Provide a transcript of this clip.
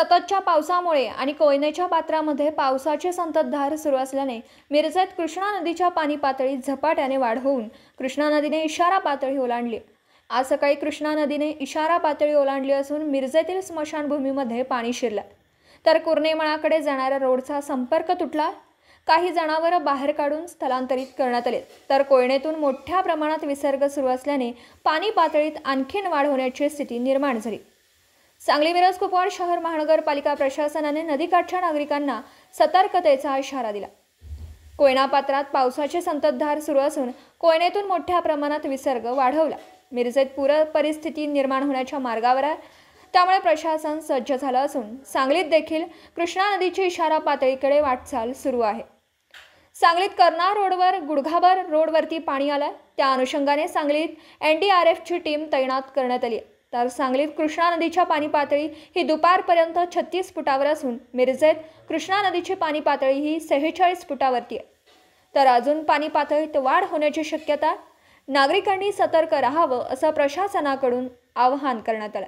सततच्या पावसामुळे आणि कोयनेच्या पात्रामध्ये पावसाची संततधार सुरू असल्याने मिरजेत कृष्णा नदीच्या पाणी पातळीत झपाट्याने वाढ होऊन कृष्णा नदीने इशारा पातळी ओलांडली। आज सकाळी कृष्णा नदीने इशारा पातळी ओलांडली असून मिरजेतील स्मशानभूमीमध्ये पाणी शिरलं, तर कुर्नेमळाकडे जाणाऱ्या रोडचा संपर्क तुटला। काही जनावरं बाहेर काढून स्थलांतरित करण्यात आले, तर कोयनेतून मोठ्या प्रमाणात विसर्ग सुरू असल्याने पाणी पातळीत आणखीन वाढ होण्याची स्थिती निर्माण झाली। सांगली मिरज कुपवाड शहर महानगरपालिका प्रशासनाने नदीकाठच्या नागरिकांना सतर्कतेचा इशारा दिला। कोयना पात्रात पावसाची संततधार सुरू असून कोयनेतून मोठ्या प्रमाणात विसर्ग वाढवला। मिरजेत पूर परिस्थिती निर्माण होण्याच्या मार्गावर आहे, त्यामुळे प्रशासन सज्ज झालं असून सांगलीत देखील कृष्णा नदीची इशारा पातळीकडे वाटचाल सुरू आहे। सांगलीत कर्नाळ रोडवर गुडघाबर रोडवरती पाणी आलं, त्या अनुषंगाने सांगलीत NDRFची टीम तैनात करण्यात आली, तर सांगलीत कृष्णा नदीच्या पाणी पातळी ही दुपारपर्यंत 36 फुटावर असून मिरजेत कृष्णा नदीची पाणी पातळी ही 46 फुटावरती आहे, तर अजून पाणी पातळीत वाढ होण्याची शक्यता। नागरिकांनी सतर्क राहावं असं प्रशासनाकडून आवाहन करण्यात आलं।